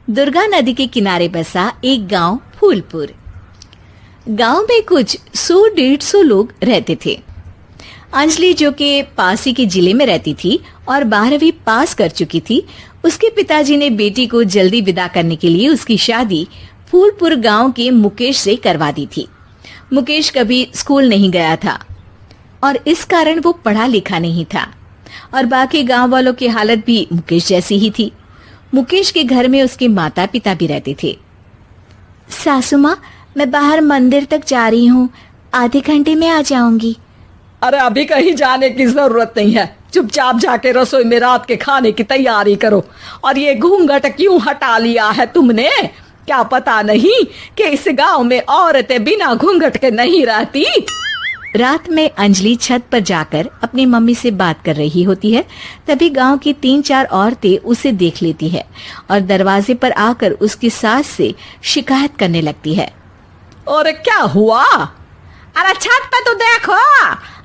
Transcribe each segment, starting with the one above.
दुर्गा नदी के किनारे बसा एक गांव फूलपुर। गांव में कुछ 100-150 लोग रहते थे। अंजलि, जो कि पास ही के जिले में रहती थी और 12वीं पास कर चुकी थी, उसके पिताजी ने बेटी को जल्दी विदा करने के लिए उसकी शादी फूलपुर गांव के मुकेश से करवा दी थी। मुकेश कभी स्कूल नहीं गया था और इस कारण वो पढ़ा लिखा नहीं था और बाकी गांव वालों की हालत भी मुकेश जैसी ही थी। मुकेश के घर में उसके माता पिता भी रहते थे। सासू माँ, मैं बाहर मंदिर तक जा रही हूँ, आधे घंटे में आ जाऊंगी। अरे अभी कहीं जाने की जरूरत नहीं है, चुपचाप जाके रसोई में रात के खाने की तैयारी करो। और ये घूंघट क्यों हटा लिया है तुमने? क्या पता नहीं कि इस गांव में औरतें बिना घूंघट के नहीं रहती। रात में अंजलि छत पर जाकर अपनी मम्मी से बात कर रही होती है। तभी गांव की 3-4 औरतें उसे देख लेती है और दरवाजे पर आकर उसकी सास से शिकायत करने लगती है। और क्या हुआ? अरे छत पे तो देखो,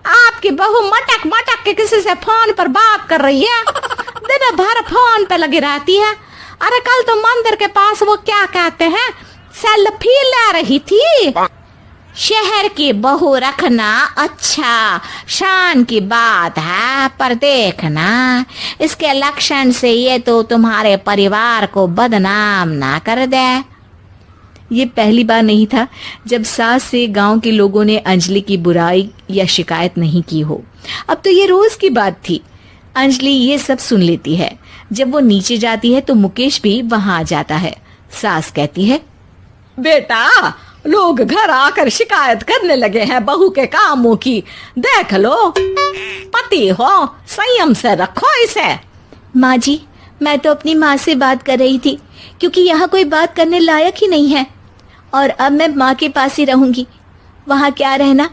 आपकी बहू मटक मटक के किसी से फोन पर बात कर रही है। दिन भर फोन पे लगी रहती है। अरे कल तो मंदिर के पास वो क्या कहते हैं, सेल्फी ले रही थी। शहर की बहू रखना अच्छा शान की बात है, पर देखना इसके लक्षण से ये तो तुम्हारे परिवार को बदनाम ना कर दे। ये पहली बार नहीं था जब सास से गांव के लोगों ने अंजलि की बुराई या शिकायत नहीं की हो। अब तो ये रोज की बात थी। अंजलि ये सब सुन लेती है। जब वो नीचे जाती है तो मुकेश भी वहां आ जाता है। सास कहती है, बेटा, लोग घर आकर शिकायत करने लगे हैं बहू के कामों की। देख लो, पति हो, संयम से रखो इसे। माँ जी, मैं तो अपनी माँ से बात कर रही थी, क्योंकि यहाँ कोई बात करने लायक ही नहीं है और अब मैं माँ के पास ही रहूंगी। वहाँ क्या रहना,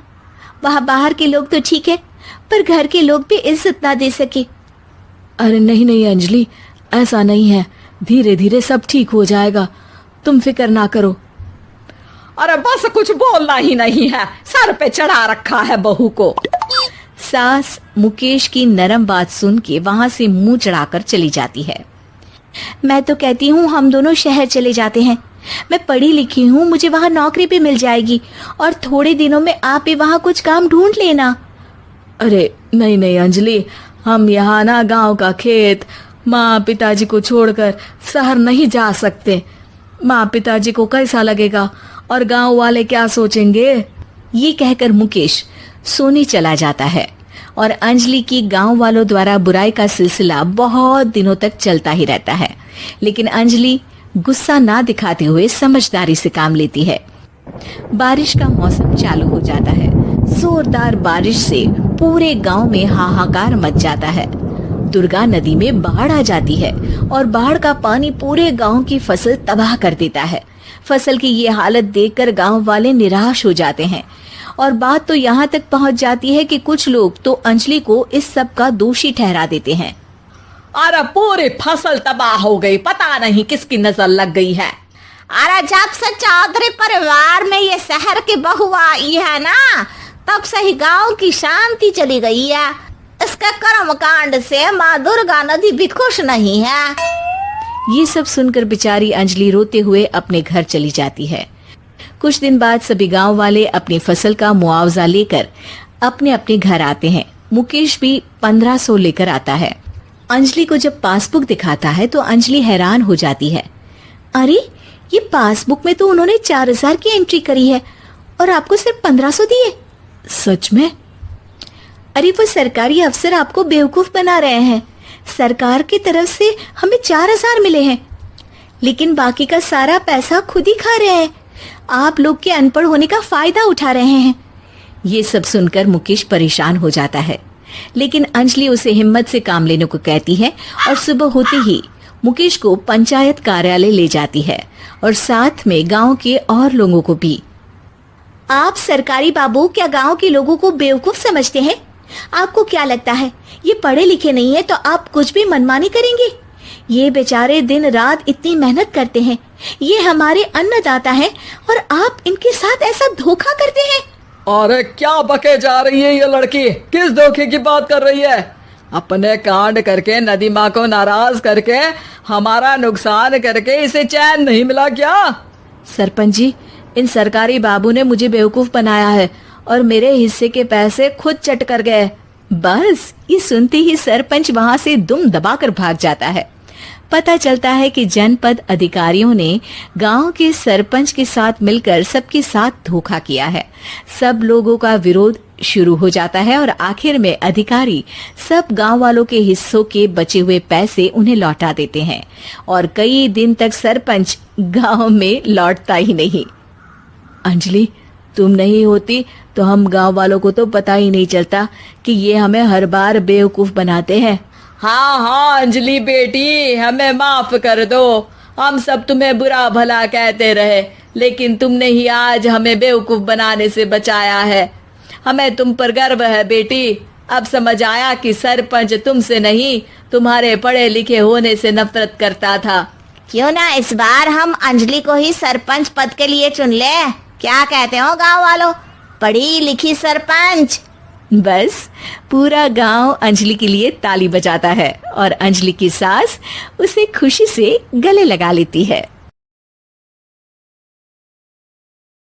वहाँ बाहर के लोग तो ठीक है, पर घर के लोग भी इज्जत ना दे सके। अरे नहीं नहीं अंजलि, ऐसा नहीं है, धीरे धीरे सब ठीक हो जाएगा, तुम फिक्र ना करो। अरे बस कुछ बोलना ही नहीं है, सर पे चढ़ा रखा है बहू को। सास मुकेश की नरम बात सुन के वहां से मुंह चढ़ाकर चली जाती है। मैं तो कहती हूँ हम दोनों शहर चले जाते हैं। मैं पढ़ी लिखी हूँ, मुझे वहाँ नौकरी भी मिल जाएगी और थोड़े दिनों में आप भी वहाँ कुछ काम ढूंढ लेना। अरे नहीं नहीं अंजलि, हम यहाँ ना गांव का खेत, माँ पिताजी को छोड़कर शहर नहीं जा सकते। माँ पिताजी को कैसा लगेगा और गांव वाले क्या सोचेंगे? ये कहकर मुकेश सोने चला जाता है और अंजलि की गांव वालों द्वारा बुराई का सिलसिला बहुत दिनों तक चलता ही रहता है। लेकिन अंजलि गुस्सा ना दिखाते हुए समझदारी से काम लेती है। बारिश का मौसम चालू हो जाता है। जोरदार बारिश से पूरे गांव में हाहाकार मच जाता है। दुर्गा नदी में बाढ़ आ जाती है और बाढ़ का पानी पूरे गांव की फसल तबाह कर देता है। फसल की ये हालत देखकर गांव वाले निराश हो जाते हैं और बात तो यहाँ तक पहुँच जाती है कि कुछ लोग तो अंजलि को इस सब का दोषी ठहरा देते हैं। अरे पूरी फसल तबाह हो गई, पता नहीं किसकी नजर लग गई है। अरे जब से चौधरी परिवार में ये शहर की बहू आई है ना, तब से ही गांव की शांति चली गई है। इसके कर्म कांड से माँ दुर्गा नदी भी खुश नहीं है। ये सब सुनकर बेचारी अंजलि रोते हुए अपने घर चली जाती है। कुछ दिन बाद सभी गांव वाले अपनी फसल का मुआवजा लेकर अपने अपने घर आते हैं। मुकेश भी 1500 लेकर आता है। अंजलि को जब पासबुक दिखाता है तो अंजलि हैरान हो जाती है। अरे, ये पासबुक में तो उन्होंने 4000 की एंट्री करी है और आपको सिर्फ 1500 दिए। सच में? अरे, वो सरकारी अफसर आपको बेवकूफ बना रहे हैं। सरकार की तरफ से हमें 4000 मिले हैं, लेकिन बाकी का सारा पैसा खुद ही खा रहे हैं। आप लोग के अनपढ़ होने का फायदा उठा रहे हैं। ये सब सुनकर मुकेश परेशान हो जाता है, लेकिन अंजलि उसे हिम्मत से काम लेने को कहती है और सुबह होते ही मुकेश को पंचायत कार्यालय ले जाती है और साथ में गांव के और लोगों को भी। आप सरकारी बाबू क्या गांव के लोगों को बेवकूफ समझते हैं? आपको क्या लगता है ये पढ़े लिखे नहीं है तो आप कुछ भी मनमानी करेंगे? ये बेचारे दिन रात इतनी मेहनत करते हैं, ये हमारे अन्नदाता हैं और आप इनके साथ ऐसा धोखा करते हैं। अरे क्या बके जा रही है ये लड़की, किस धोखे की बात कर रही है? अपने कांड करके नदी माँ को नाराज करके हमारा नुकसान करके इसे चैन नहीं मिला क्या? सरपंच जी, इन सरकारी बाबू ने मुझे बेवकूफ बनाया है और मेरे हिस्से के पैसे खुद चट कर गए। बस ये सुनते ही सरपंच वहां से दुम दबाकर भाग जाता है। पता चलता है कि जनपद अधिकारियों ने गांव के सरपंच के साथ मिलकर सबके साथ धोखा किया है। सब लोगों का विरोध शुरू हो जाता है और आखिर में अधिकारी सब गांव वालों के हिस्सों के बचे हुए पैसे उन्हें लौटा देते हैं और कई दिन तक सरपंच गांव में लौटता ही नहीं। अंजलि, तुम नहीं होती तो हम गांव वालों को तो पता ही नहीं चलता कि ये हमें हर बार बेवकूफ बनाते हैं। हाँ हाँ अंजलि बेटी, हमें माफ कर दो। हम सब तुम्हें बुरा भला कहते रहे, लेकिन तुमने ही आज हमें बेवकूफ बनाने से बचाया है। हमें तुम पर गर्व है बेटी। अब समझ आया कि सरपंच तुमसे नहीं, तुम्हारे पढ़े लिखे होने से नफरत करता था। क्यों ना इस बार हम अंजलि को ही सरपंच पद के लिए चुन ले? क्या कहते हो गांव वालों? पढ़ी लिखी सरपंच। बस पूरा गांव अंजलि के लिए ताली बजाता है और अंजलि की सास उसे खुशी से गले लगा लेती है।